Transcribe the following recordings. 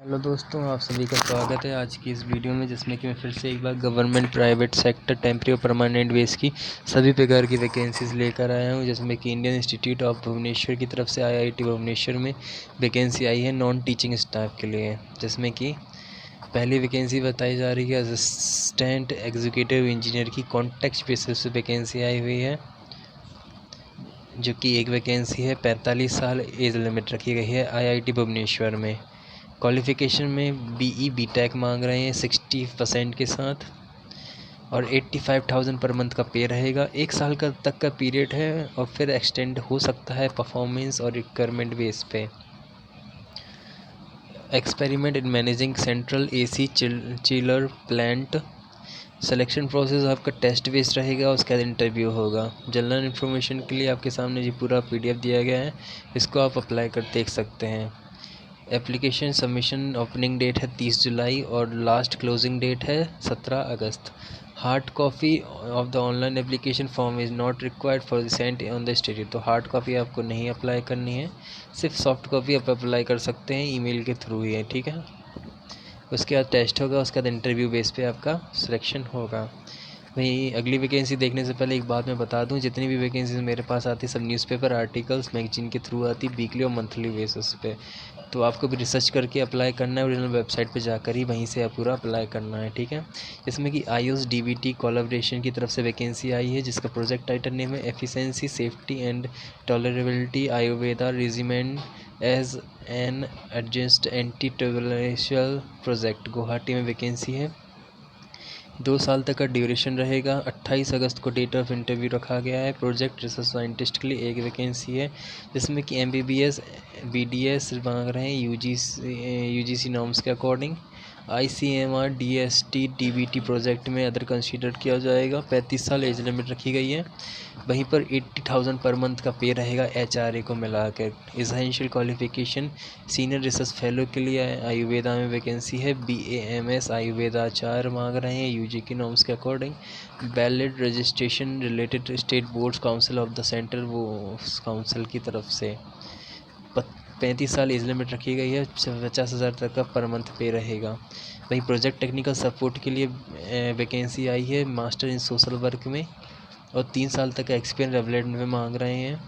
Hello दोस्तों, आप सभी का स्वागत है आज की इस वीडियो में, जिसमें कि मैं फिर से एक बार गवर्नमेंट प्राइवेट सेक्टर टेम्परेरी और परमानेंट बेस की सभी प्रकार की वैकेंसीज़ लेकर आया हूं। जिसमें कि इंडियन इंस्टीट्यूट ऑफ भुवनेश्वर की तरफ से आईआईटी भुवनेश्वर में वैकेंसी आई है नॉन टीचिंग स्टाफ के लिए। जिसमें कि पहली वैकेंसी बताई जा रही है असिस्टेंट एग्जीक्यूटिव इंजीनियर की कॉन्ट्रैक्ट बेसिस पे वैकेंसी आई हुई है, जो कि एक वैकेंसी है। 45 साल एज लिमिट रखी गई है आईआईटी भुवनेश्वर में। क्वालिफ़िकेशन में बीई बीटेक मांग रहे हैं 60% के साथ, और 85,000 पर मंथ का पे रहेगा। 1 साल का तक का पीरियड है और फिर एक्सटेंड हो सकता है परफॉर्मेंस और रिक्वायरमेंट बेस पे। Experiment in managing central AC chiller plant. Selection process आपका टेस्ट बेस्ड रहेगा, उसके बाद इंटरव्यू होगा। जनरल इन्फॉर्मेशन के लिए आपके सामने ये पूरा पीडीएफ दिया गया है, इसको आप अप्लाई कर देख सकते हैं। एप्लीकेशन सबमिशन ओपनिंग डेट है 30 जुलाई और लास्ट क्लोजिंग डेट है 17 अगस्त। Hard copy of the online application form is not required for sent on the state. तो हार्ड कॉपी आपको नहीं अप्लाई करनी है, सिर्फ सॉफ्ट कॉपी आप अप्लाई कर सकते हैं ईमेल के थ्रू ही है, ठीक है। उसके बाद टेस्ट होगा, उसके बाद इंटरव्यू बेस पे आपका सिलेक्शन होगा। वहीं अगली वैकेंसी देखने से पहले एक बात मैं बता दूं, जितनी भी वैकेंसीज मेरे पास आती सब न्यूज़पेपर आर्टिकल्स मैगजीन के थ्रू आती, वीकली और मंथली बेसिस पे। तो आपको भी रिसर्च करके अप्लाई करना है, ओरिजिनल वेबसाइट पे जाकर ही वहीं से आप पूरा अप्लाई करना है, ठीक है। इसमें कि आईओएस डीबीटी कोलैबोरेशन की तरफ से वैकेंसी आई है, जिसका प्रोजेक्ट टाइटल नेम है efficiency safety and tolerability Ayurveda regimen as an adjust anti tubercular project. Guwahati में वैकेंसी है। 2 साल तक का ड्यूरेशन रहेगा। 28 अगस्त को डेट ऑफ इंटरव्यू रखा गया है। प्रोजेक्ट रिसर्च साइंटिस्ट के लिए एक वैकेंसी है, जिसमें कि एमबीबीएस बीडीएस मांग रहे हैं यूजीसी नॉर्म्स के according. ICMR DST DBT project में अदर कंसीडर किया जाएगा। 35 साल एज लिमिट रखी गई है। वहीं पर 80,000 पर मंथ का पे रहेगा एचआरए को मिलाकर। Essential qualification senior research fellow के लिए आयुर्वेदा में वैकेंसी है। बीएएमएस आयुर्वेदा आचार्य मांग रहे हैं यूजी की नॉर्म्स के according. Valid registration related state boards council of the centre, वो काउंसिल की तरफ से। 35 साल एज लिमिट रखी गई है। 50,000 तक का पर मंथ पे रहेगा। वहीं प्रोजेक्ट टेक्निकल सपोर्ट के लिए वैकेंसी आई है मास्टर इन सोशल वर्क में, और 3 साल तक का एक्सपीरियंस रेवलेट में मांग रहे हैं।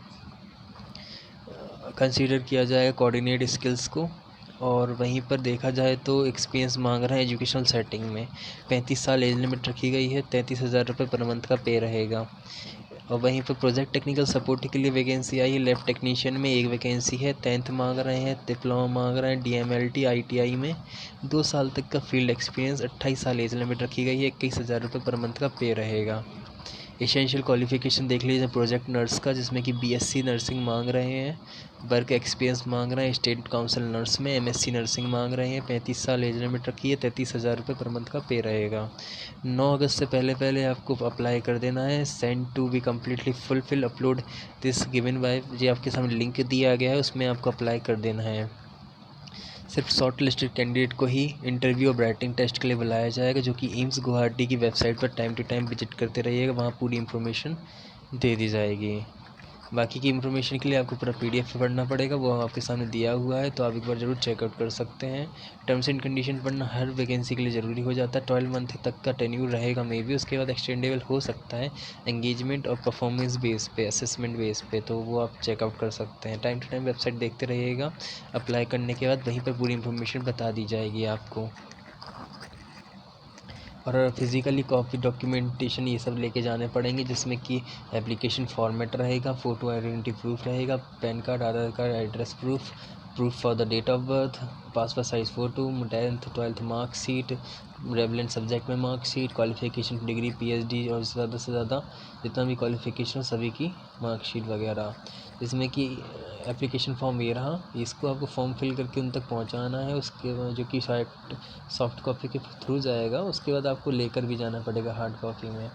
कंसीडर किया जाएगा कोऑर्डिनेट स्किल्स को। और वहीं पर देखा जाए तो एक्सपीरियंस मांग रहे हैं एजुकेशनल सेटिंग में। 35 साल एज लिमिट रखी गई है। 33,000 रुपये पर मंथ का पे रहेगा। और वहीं पर प्रोजेक्ट टेक्निकल सपोर्ट के लिए वैकेंसी आई है। लैब टेक्नीशियन में एक वैकेंसी है। 10th मांग रहे हैं, डिप्लोमा मांग रहे हैं डीएमएलटी आईटीआई में। 2 साल तक का फील्ड एक्सपीरियंस। 28 साल एज लिमिट रखी गई है। 21,000 रुपये पर मंथ का पे रहेगा। एसेंशियल क्वालिफिकेशन देख लीजिए प्रोजेक्ट नर्स का, जिसमें कि बीएससी नर्सिंग मांग रहे हैं। वर्क एक्सपीरियंस मांग रहे हैं स्टेट काउंसिल नर्स में। एमएससी नर्सिंग मांग रहे हैं। 35 साल एज लिमिट रखी है। 33,000 रुपये पर मंथ का पे रहेगा। 9 अगस्त से पहले पहले आपको अप्लाई कर देना है। Send to be completely fulfil upload this given by, ये आपके सामने लिंक दिया गया है, उसमें आपको अप्लाई कर देना है। सिर्फ शॉर्ट लिस्टेड कैंडिडेट को ही इंटरव्यू और राइटिंग टेस्ट के लिए बुलाया जाएगा, जो कि एम्स गुवाहाटी की वेबसाइट पर टाइम टू टाइम विजिट करते रहिएगा, वहाँ पूरी इन्फॉर्मेशन दे दी जाएगी। बाकी की इन्फॉर्मेशन के लिए आपको पूरा पीडीएफ पढ़ना पड़ेगा, वो आपके सामने दिया हुआ है, तो आप एक बार ज़रूर चेकआउट कर सकते हैं। टर्म्स एंड कंडीशन पढ़ना हर वैकेंसी के लिए ज़रूरी हो जाता है। 12 मंथ तक का टेन्यूर रहेगा मे बी, उसके बाद एक्सटेंडेबल हो सकता है एंगेजमेंट और परफॉर्मेंस बेस पे, असेसमेंट बेस पे, तो वो आप चेकआउट कर सकते हैं। टाइम टू टाइम वेबसाइट देखते रहिएगा। अप्लाई करने के बाद वहीं पर पूरी इन्फॉर्मेशन बता दी जाएगी आपको। और फिज़िकली कॉपी डॉक्यूमेंटेशन ये सब लेके जाने पड़ेंगे, जिसमें कि एप्लीकेशन फॉर्मेट रहेगा, फ़ोटो आइडेंटिटी प्रूफ रहेगा, PAN card, Aadhaar card, address proof, proof for the date of birth, passport size photo, 10th 12th marksheet, relevant subject में मार्कशीट, क्वालिफिकेशन डिग्री पीएचडी, और ज़्यादा से ज़्यादा जितना भी क्वालिफिकेशन सभी की मार्कशीट वगैरह। जिसमें कि एप्लीकेशन फॉर्म ये रहा, इसको आपको फॉर्म फिल करके उन तक पहुंचाना है, उसके बाद जो कि शायद सॉफ्ट कॉपी के थ्रू जाएगा, उसके बाद आपको लेकर भी जाना पड़ेगा हार्ड कॉपी में।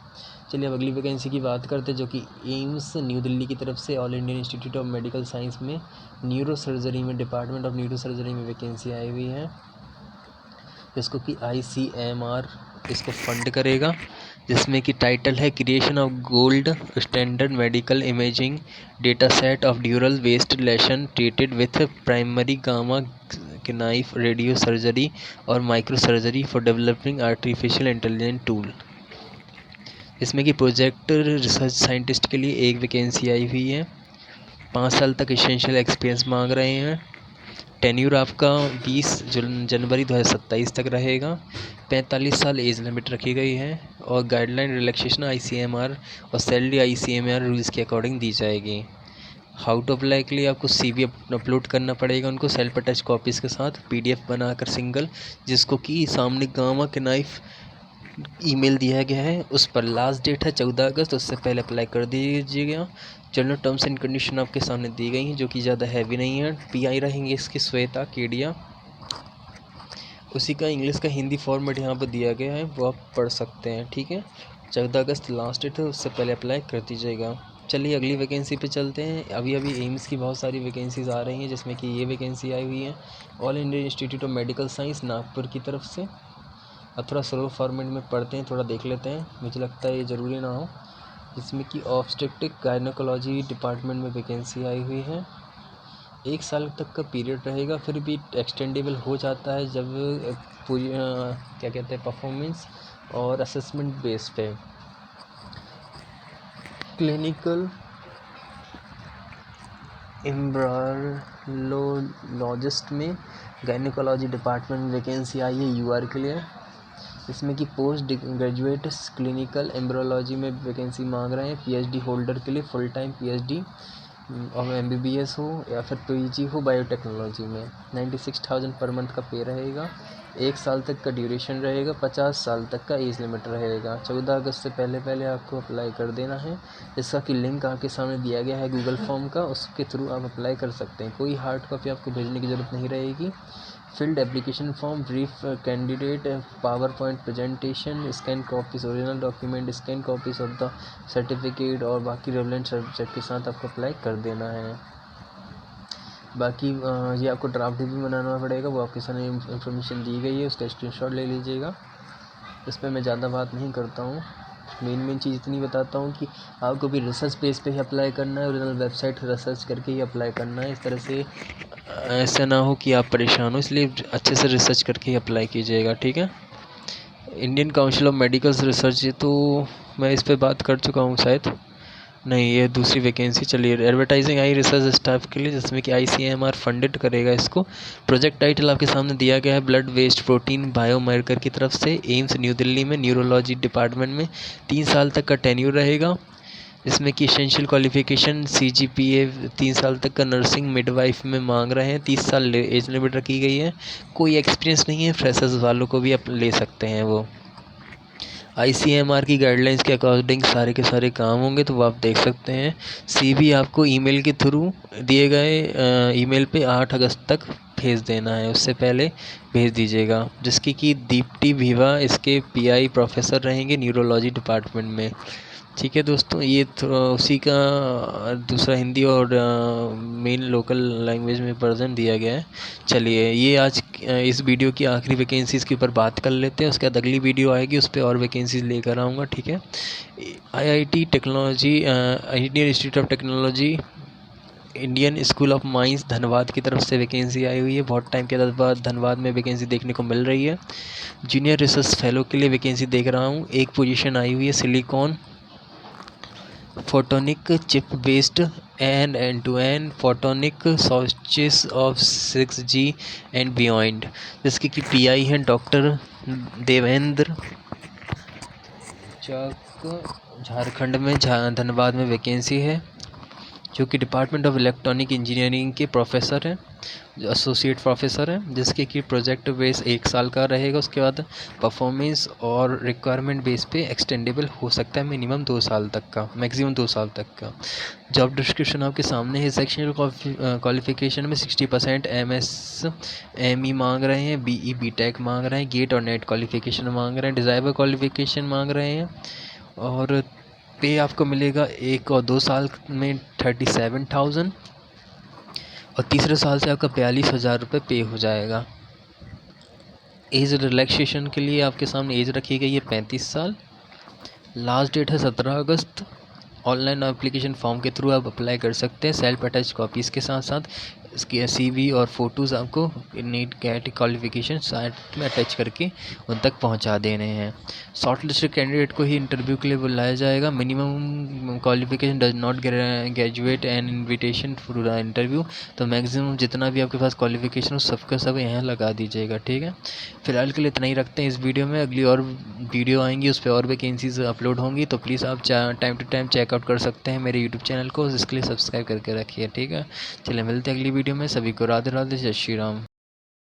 चलिए अब अगली वैकेंसी की बात करते हैं, जो कि एम्स न्यू दिल्ली की तरफ से all Indian institute of medical science में न्यूरो सर्जरी में, डिपार्टमेंट ऑफ न्यूरो सर्जरी में वैकेंसी आई हुई है, जिसको कि आईसीएमआर इसको फंड करेगा। जिसमें कि टाइटल है creation of gold standard medical imaging data set of dural west lesion treated with primary gamma के नाइफ, रेडियो सर्जरी और micro surgery for developing artificial intelligent tool. इसमें कि प्रोजेक्ट रिसर्च साइंटिस्ट के लिए एक वैकेंसी आई हुई है। 5 साल तक एसेंशियल एक्सपीरियंस मांग रहे हैं। टेन्यूर आपका 20 जनवरी 2027 तक रहेगा। 45 साल एज लिमिट रखी गई है और गाइडलाइन रिलैक्सेशन ICMR और सैलरी ICMR रूल्स के अकॉर्डिंग दी जाएगी। हाउ टू अप्लाई के लिए आपको CV अपलोड करना पड़ेगा उनको सेल्फ अटैच कॉपीज़ के साथ PDF बनाकर सिंगल, जिसको कि सामने गामा के नाइफ ईमेल दिया गया है। उस पर लास्ट डेट है 14 अगस्त, उससे पहले अप्लाई कर दीजिएगा। जनरल टर्म्स एंड कंडीशन आपके सामने दी गई हैं जो कि ज़्यादा हैवी नहीं है। PI रहेंगे इसकी श्वेता केडिया। उसी का इंग्लिश का हिंदी फॉर्मेट यहाँ पर दिया गया है, वो आप पढ़ सकते हैं। ठीक है, 14 अगस्त लास्ट डेट है, उससे पहले अप्लाई कर दीजिएगा। चलिए अगली वैकेंसी पे चलते हैं। अभी एम्स की बहुत सारी वैकेंसीज़ आ रही हैं, जिसमें कि ये वैकेंसी आई हुई है all India institute of medical science Nagpur की तरफ से। अब थोड़ा स्लो फॉर्मेट में पढ़ते हैं, थोड़ा देख लेते हैं, मुझे लगता है ये ज़रूरी ना हो। जिसमें कि ऑब्स्टेट्रिक गायनोकोलॉजी डिपार्टमेंट में वैकेंसी आई हुई है। 1 साल तक का पीरियड रहेगा, फिर भी एक्सटेंडेबल हो जाता है जब पूरी क्या कहते हैं परफॉर्मेंस और असेसमेंट बेस पे। क्लिनिकल एम्ब्रियोलॉजिस्ट में गायनोकोलॉजी डिपार्टमेंट में वैकेंसी आई है UR के लिए। इसमें कि पोस्ट ग्रेजुएट क्लिनिकल एम्ब्रियोलॉजी में वैकेंसी मांग रहे हैं। PhD होल्डर के लिए फुल टाइम PhD और MBBS हो या फिर PG हो बायोटेक्नोलॉजी में। 96,000 पर मंथ का पे रहेगा। 1 साल तक का ड्यूरेशन रहेगा। 50 साल तक का एज लिमिट रहेगा। 14 अगस्त से पहले आपको अप्लाई कर देना है। इसका कि लिंक आपके सामने दिया गया है गूगल फॉर्म का, उसके थ्रू आप अप्लाई कर सकते हैं। कोई हार्ड कॉपी आपको भेजने की ज़रूरत नहीं रहेगी। Field application form, brief candidate, power point presentation, scan copies original document, scan copies of the certificate और बाकी रेलेवेंट सब्जेक्ट के साथ आपको अप्लाई कर देना है। बाकी ये आपको ड्राफ्ट भी बनाना पड़ेगा, वो आपके सामने इंफॉर्मेशन दी गई है, उसका स्क्रीनशॉट ले लीजिएगा। इस पर मैं ज़्यादा बात नहीं करता हूँ, मेन चीज़ इतनी बताता हूँ कि आपको भी रिसर्च पेज पे ही अप्लाई करना है, ओरिजिनल वेबसाइट रिसर्च करके ही अप्लाई करना है। इस तरह से ऐसा ना हो कि आप परेशान हो, इसलिए अच्छे से रिसर्च करके ही अप्लाई कीजिएगा। ठीक है, Indian council of medical research, ये तो मैं इस पर बात कर चुका हूँ शायद, नहीं ये दूसरी वैकेंसी। चलिए एडवर्टाइजिंग आई रिसर्च स्टाफ के लिए, जिसमें कि ICMR फंडेड करेगा इसको। प्रोजेक्ट टाइटल आपके सामने दिया गया है ब्लड वेस्ट प्रोटीन बायोमार्कर की तरफ से, एम्स न्यू दिल्ली में, न्यूरोलॉजी डिपार्टमेंट में। 3 साल तक का टेन्यूर रहेगा। इसमें कि एसेंशियल क्वालिफिकेशन CGPA 3 साल तक का नर्सिंग मिडवाइफ में मांग रहे हैं। 30 साल एज लिमिट रखी गई है। कोई एक्सपीरियंस नहीं है, फ्रेशर्स वालों को भी आप ले सकते हैं। वो ICMR की गाइडलाइंस के अकॉर्डिंग सारे के सारे काम होंगे, तो वो आप देख सकते हैं। CV आपको ईमेल के थ्रू दिए गए ईमेल पे 8 अगस्त तक भेज देना है, उससे पहले भेज दीजिएगा। जिसकी कि दीप्ति भिवा इसके PI प्रोफेसर रहेंगे न्यूरोलॉजी डिपार्टमेंट में। ठीक है दोस्तों, ये उसी का दूसरा हिंदी और मेन लोकल लैंग्वेज में वर्जन दिया गया है। चलिए ये आज इस वीडियो की आखिरी वैकेंसीज़ के ऊपर बात कर लेते हैं, उसके बाद अगली वीडियो आएगी उस पर और वैकेंसीज लेकर आऊँगा। ठीक है, IIT technology, Indian institute of technology, Indian school of mines Dhanbad की तरफ से वैकेंसी आई हुई है। बहुत टाइम के बाद धनबाद में वैकेंसी देखने को मिल रही है। जूनियर रिसर्च फेलो के लिए वैकेंसी देख रहा हूँ, एक पोजीशन आई हुई है silicon photonic chip based and end-to-end photonic sources of 6G and beyond, जिसकी कि PI हैं डॉक्टर देवेंद्र चक, झारखंड में धनबाद में वैकेंसी है, जो कि डिपार्टमेंट ऑफ इलेक्ट्रॉनिक इंजीनियरिंग के प्रोफेसर हैं, जो एसोसिएट प्रोफेसर हैं, जिसके कि प्रोजेक्ट बेस 1 साल का रहेगा। उसके बाद परफॉर्मेंस और रिक्वायरमेंट बेस पे एक्सटेंडेबल हो सकता है, मिनिमम 2 साल तक का, मैक्सिमम 2 साल तक का। जॉब डिस्क्रिप्शन आपके सामने है। सेक्शनल क्वालिफिकेशन में 60% MSME मांग रहे हैं, BE BTech मांग रहे हैं, गेट और नेट क्वालिफिकेशन मांग रहे हैं, डिज़ायरेबल क्वालिफिकेशन मांग रहे हैं। और पे आपको मिलेगा 1 और 2 साल में 37,000 और तीसरे साल से आपका 42,000 रुपये पे हो जाएगा। एज रिलैक्सेशन के लिए आपके सामने एज रखी गई है 35 साल। लास्ट डेट है 17 अगस्त। ऑनलाइन एप्लीकेशन फॉर्म के थ्रू आप अप्लाई कर सकते हैं सेल्फ अटैच कॉपीज़ के साथ साथ। इसकी CV और फ़ोटोज़ आपको नीट कैट क्वालिफ़िकेशन साइट में अटैच करके उन तक पहुंचा देने हैं। शॉर्ट लिस्टेड कैंडिडेट को ही इंटरव्यू के लिए बुलाया जाएगा। Minimum qualification does not graduate and invitation for the interview. तो मैक्सिमम जितना भी आपके पास क्वालिफ़िकेशन हो सबका सब यहाँ लगा दीजिएगा, ठीक है। फिलहाल के लिए इतना ही रखते हैं इस वीडियो में। अगली और वीडियो आएंगी, उस पर और वैकेंसीज अपलोड होंगी, तो प्लीज़ आप टाइम टू टाइम चेकआउट कर सकते हैं मेरे यूट्यूब चैनल को, जिसके लिए सब्सक्राइब करके रखिए, ठीक है। चलिए मिलते हैं अगली वीडियो में। सभी को राधे राधे, जय श्री राम।